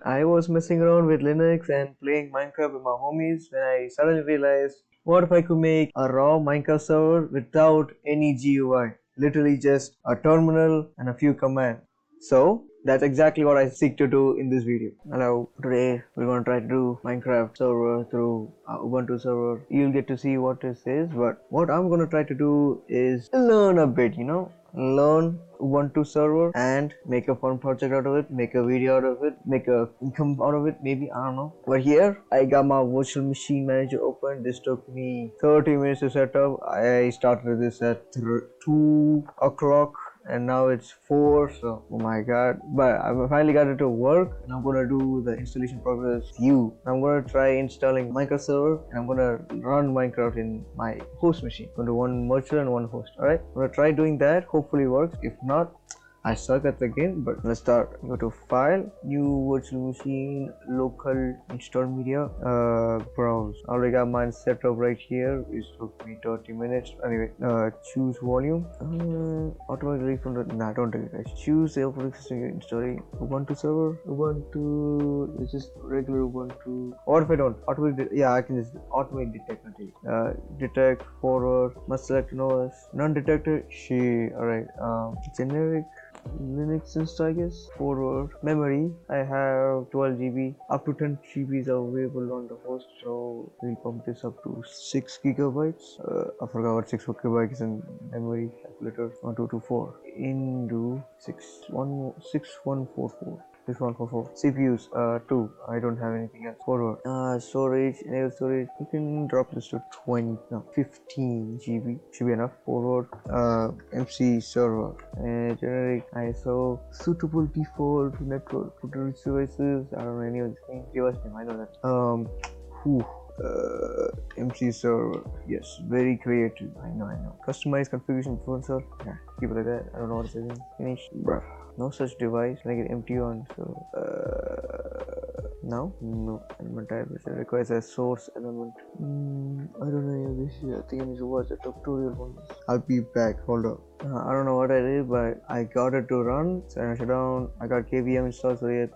I was messing around with Linux and playing Minecraft with my homies when I suddenly realized, what if I could make a raw Minecraft server without any GUI? Literally just a terminal and a few commands. So that's exactly what I seek to do in this video. Hello, today we're going to try to do Minecraft server through Ubuntu server. You'll get to see what this is, but what I'm going to try to do is learn a bit, learn Ubuntu server and make a fun project out of it, make a video out of it, make a income out of it, maybe, I don't know. But here I got my virtual machine manager open. This took me 30 minutes to set up. I started this at 2 o'clock and now it's 4, so oh my god. But I finally got it to work and I'm gonna do the installation progress view. I'm gonna try installing Minecraft server and I'm gonna run Minecraft in my host machine. I'm gonna do one virtual and one host. Alright, I'm gonna try doing that, hopefully it works. If not, I suck at the game. But let's start. Go to file, new virtual machine, local, install media, browse. Already got mine set up right here. It took me 30 minutes. Anyway, choose volume, automatically from the, nah, don't take it guys. Choose the operating system you're installing. Ubuntu server, Ubuntu, it's just regular Ubuntu. Or if I don't, automatically, yeah, I can just automate detect detect, forward, must select an OS, non-detected, alright, generic, Linux install, I guess. Forward memory, I have 12 GB, up to 10 GB is available on the host, so we'll pump this up to 6 gigabytes. I forgot what 6 gigabytes in memory calculator. 1224 into 6144. 6144. CPUs, 2. I don't have anything else. Forward. Storage, enable storage. You can drop this to 20, no, 15 GB. Should be enough. Forward. MC server. Generic ISO. Suitable default network. Rich devices. I don't know any of these things. Device name, I know that. MC server, yes, very creative. I know. Customize configuration FORZA. Yeah, keep it like that. I don't know what it's saying. Finish. Bruh. No such device. Can I get empty on? So now no element type requires a source element. I don't know any of this. I think I need to watch a tutorial on this. I'll be back. Hold up. I don't know what I did, but I got it to run. So I shut down. I got KVM installed. So yeah,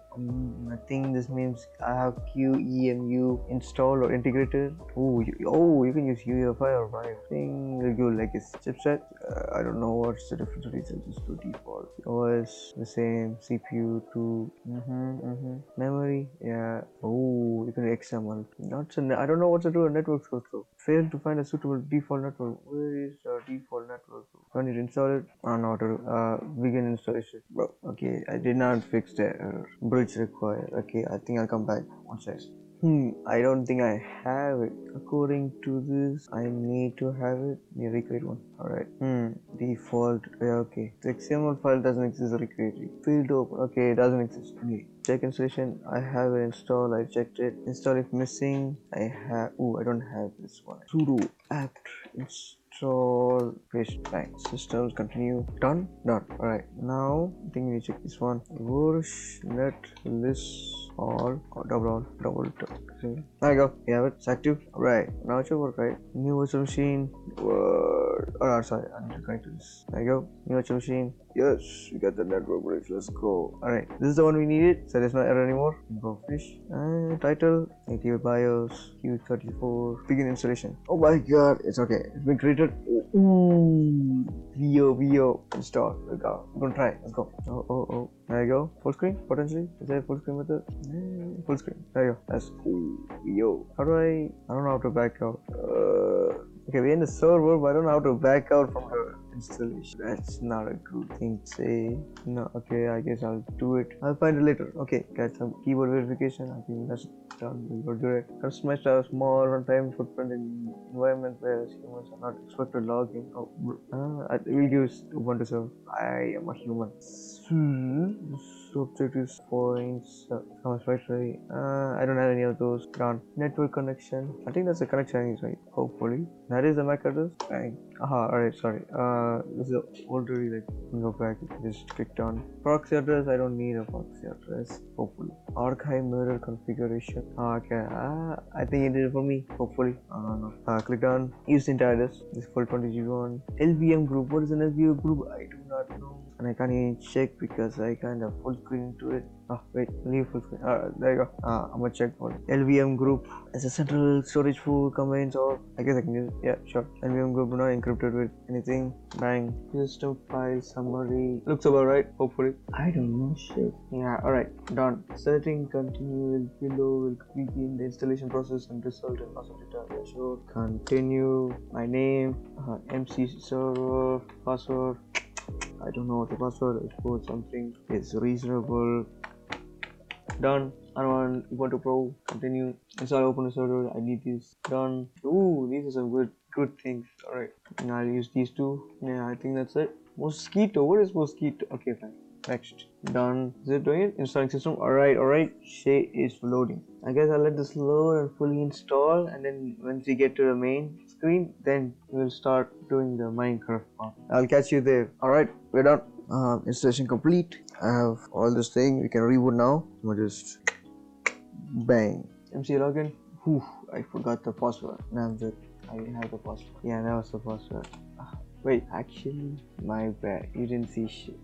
I think this means I have QEMU installed or integrated. You can use UEFI or VIVE. I think they'll go like a chipset. I don't know what's the difference. Just to default. OS the same. CPU to memory. Yeah. You can XML. I don't know what to do. A network source though. Failed to find a suitable default network. Where is the default network? Do I need to install it? I don't know how to begin installation. Bro, okay, I did not fix the error. Bridge required. Okay, I think I'll come back. One second. I don't think I have it. According to this, I need to have it. Yeah, recreate one. Alright. Default. Yeah, okay. The XML file doesn't exist. Recreate it. Field open. Okay, it doesn't exist. Okay. Check installation. I have it installed. I checked it. Install if missing. I don't have this one. Sudo apt install paste bang. Systems continue. Done. Alright. Now I think we need to check this one. Net list all double. There you go. You have it. It's active. Right. Now it should work, right? New virtual machine. Sorry. I need to connect to this. There you go. New virtual machine. Yes, we got the network bridge. Let's go. Alright. This is the one we needed. So there's no error anymore. Go finish. Title. Native BIOS. Q34. Begin installation. Oh my god. It's okay. It's been created. VO. Install. Let's go. I'm gonna try. Let's go. Oh. There you go. Full screen, potentially. Is there a full screen method? Full screen. There you go. That's VO. How do I don't know how to back out. Okay, we're in the server, but I don't know how to back out from the installation. That's not a good thing to say. No, okay, I guess I'll do it. I'll find it later. Okay, got some keyboard verification. I think that's done. We'll do it. Customize a small runtime footprint in environment where humans are not expected to log in. I will use Ubuntu server. I am a human. Subject is points. Right. I don't have any of those. Done. Network connection. I think that's the connection, right? Hopefully. That is the MAC address. Bang. Alright, sorry. This is already like go back. Just clicked on proxy address. I don't need a proxy address. Hopefully. Archive mirror configuration. Okay. I think it did it for me. Hopefully. Click on use the entire address. This full 20 GB one. LVM group. What is an LVM group? I do not know. and I can't even check because I kind of full screen to it. Oh wait, leave full screen. There you go. I'm gonna check for it. LVM group as a central storage pool comments, or I guess I can use it. Yeah, sure. LVM group not encrypted with anything. Bang. System file summary. Looks about right, hopefully. I don't know shit. Yeah, alright, done. Setting continue below will begin the installation process and result in loss of data. Yeah, sure. Continue. My name, MC server, password. I don't know what the password is. For something is reasonable. Done. I don't want Ubuntu Pro. Continue. Install open server. I need this. Done. Ooh, these are some good things. Alright. Now I'll use these two. Yeah, I think that's it. Mosquito. What is mosquito? Okay, fine. Next. Done. Is it doing it? Installing system. Alright. Shade is loading. I guess I'll let this load and fully install, and then once we get to the main screen, then we'll start doing the Minecraft part. I'll catch you there. Alright, we're done. Installation complete. I have all this thing. We can reboot now. We'll just bang. MC login. Whew, I forgot the password. Now I'm good. I have the password. Yeah, that was the password. Wait, actually, my bad. You didn't see shit.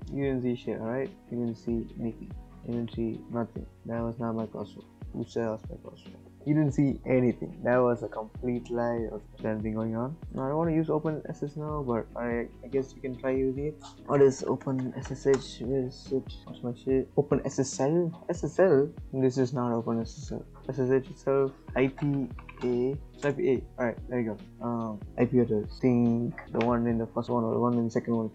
Alright? You didn't see anything. You didn't see nothing. That was not my password. Who said that was my password? You didn't see anything. That was a complete lie of anything going on. Now I don't want to use OpenSSH now, but I guess you can try using it. What is OpenSSH? Where is it? What's my shit? OpenSSL? SSL? This is not OpenSSL. SSH itself, IPA. It's IPA. Alright, there you go. IP address. Think the one in the first one or the one in the second one.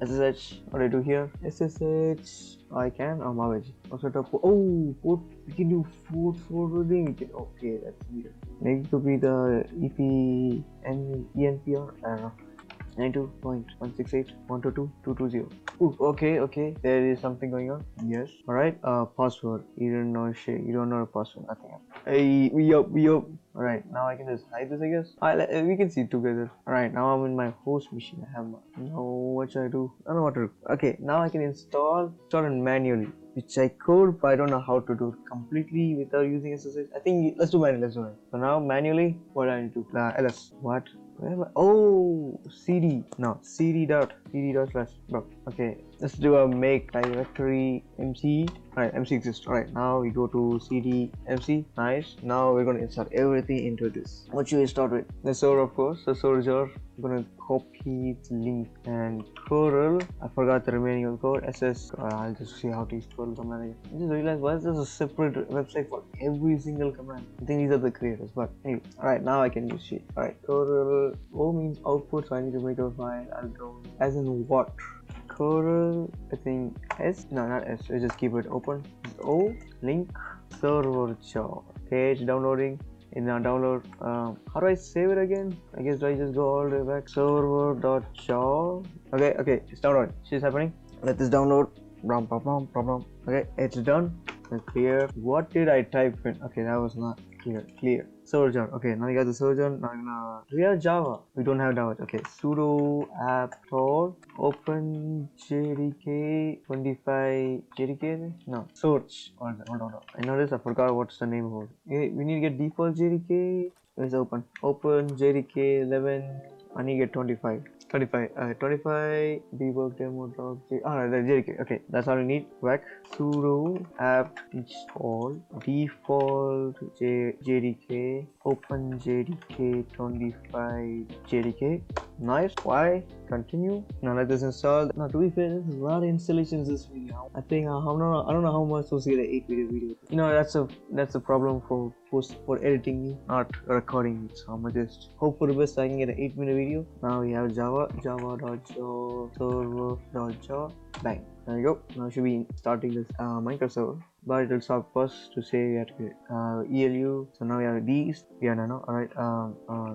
SSH. What do I do here? SSH. I can. Also port. We can do port forwarding. Okay, that's weird. Maybe it could be the ENPR. I don't know. 92.168.122.220. Ooh, okay. There is something going on. Yes. Alright. Password. You don't know shit. You don't know the password. Nothing else. Hey, we up. Alright, now I can just hide this, I guess. We can see it together. Alright, now I'm in my host machine. I have my. No, what should I do? I don't know what to do. Okay, now I can install it manually, which I could, but I don't know how to do it completely without using SSH. I think let's do manually. So now manually, what do I need to do? ls. What? Where am I? Oh, cd. No, cd dot slash. Okay, let's do a make directory mc. Alright, MC exists. Alright, now we go to cd mc. Nice. Now we're gonna install everything into this. What should we start with? The server, of course. The server. I'm gonna copy the link and curl. I forgot the remaining of the code. I'll just see how to use curl command. I just realized why is there a separate website for every single command. I think these are the creators, but anyway. Alright, now I can use shit. Alright, curl. O means output, so I need to make a file. I'll go as in what? Curl, I think S. No, not S. Let's just keep it open. O link server jar page downloading. In our download, how do I save it again? I guess do I just go all the way back? Server.jar. Okay, it's downloading. Shit's happening. Let this download. Okay, it's done. And clear. What did I type in? Okay, that was not clear. Server jar. Okay, now you got the server jar. Now we have Java. We don't have Java. Okay, sudo apt install open jdk 25 jdk. No, search. Hold on. I noticed I forgot what's the name of it. We need to get default jdk. Let's open jdk 11. I need to get 25 debug demo dog the jdk. Okay, that's all we need. Whack sudo apt install default jdk open jdk 25 jdk. Nice. Why? Continue. Now let this install. Now to be fair, there's a lot of installations this video. I think I don't know how much was get an 8-minute video. You know, that's a problem for editing me, not recording it. So I'm gonna just hope for the best I can get an 8-minute video. Now we have java.jar server.jar. Bang. There you go. Now should be starting this Minecraft server. But it will start first to say we have to get ELU. So now we have these. We have nano. Alright.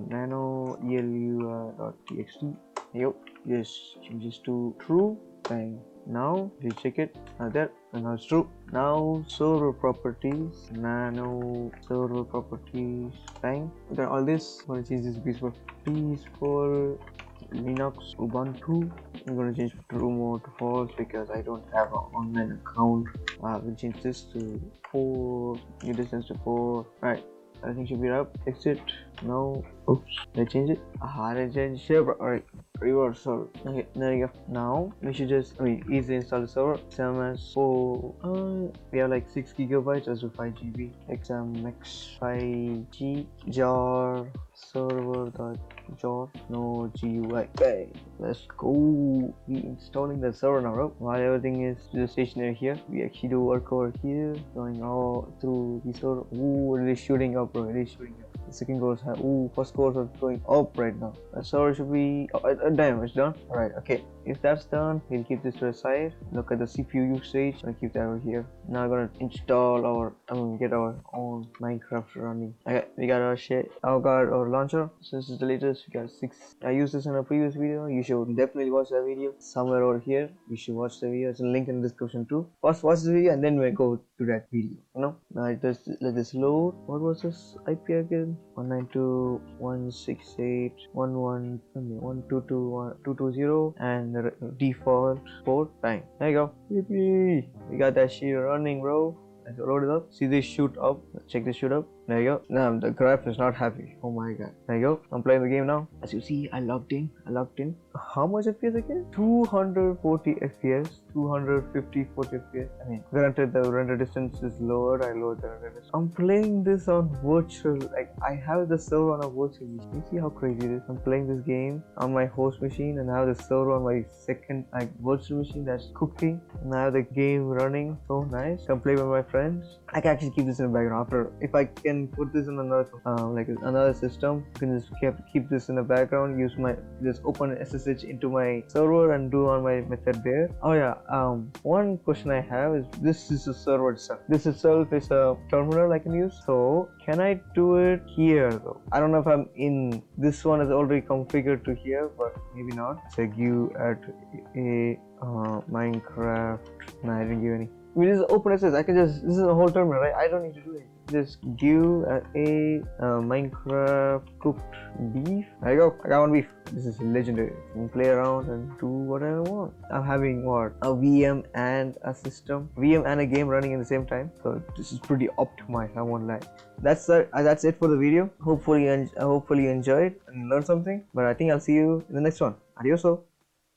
Nano ELU.txt. Yep. Yes. Changes to true. Bang. Now we check it. There. And now it's true. Now server properties. Nano server properties. Bang. Okay, all this. I'm gonna change this peaceful Linux Ubuntu. I'm gonna change true mode to false because I don't have an online account. We'll change this to 4, new distance to 4. Right, I think should be up. Exit. Now, oops, did I change it? Ah, I changed server. Alright, reverse server. Okay, there you go. Now we should just easily install the server. XMS4. We have like 6 gigabytes, also 5 GB. XMX5G jar server.jar no GUI. Okay, let's go. We installing the server now, bro. While everything is just stationary here, we actually do work over here, going all through the server. Ooh, it is shooting up, bro. It is shooting up. The second goal is high. Ooh, first goal is going up right now. The server should be. Oh, damn, it's done. Alright, okay. If that's done, we'll keep this to the side. Look at the CPU usage. I'll keep that over here. Now I'm gonna install our. Get our own Minecraft running. Okay, we got our shit. Got our launcher. So this is the latest. We got 6. I used this in a previous video. You should definitely watch that video. Somewhere over here, you should watch the video. It's a link in the description too. First watch the video and then we go to that video. You know. Now just let this load. What was this IP again? 192.168.11.122.220 and the default port time. There you go. Yippee! We got that shit running, bro. Let's load it up. See this shoot up. Check this shoot up. There you go. Now the graph is not happy. Oh my god. There you go. I'm playing the game now. As you see, I logged in. How much FPS again? 240 FPS. 250, 40 FPS. I mean, granted the render distance is lower. I lowered the render distance. I'm playing this on virtual. Like I have the server on a virtual machine. You see how crazy it is? I'm playing this game on my host machine and I have the server on my second virtual machine that's cooking. And I have the game running. So nice. I can play with my friends. I can actually keep this in the background after. If I can put this in another another system, you can just keep this in the background. Just open SSH into my server and do on my method there. Oh yeah. One question I have is this is a server itself. This itself is a terminal I can use. So can I do it here though? I don't know if I'm in. This one is already configured to here, but maybe not. So give at a Minecraft. No, I didn't give any. I mean, this is OpenSSH. I can just. This is a whole terminal, right? I don't need to do anything. Just give a Minecraft cooked beef. There you go. I got one beef. This is legendary. I can play around and do whatever I want. I'm having what? A VM and a system. VM and a game running at the same time. So this is pretty optimized. I won't lie. That's it for the video. Hopefully you enjoyed and learned something. But I think I'll see you in the next one. Adios.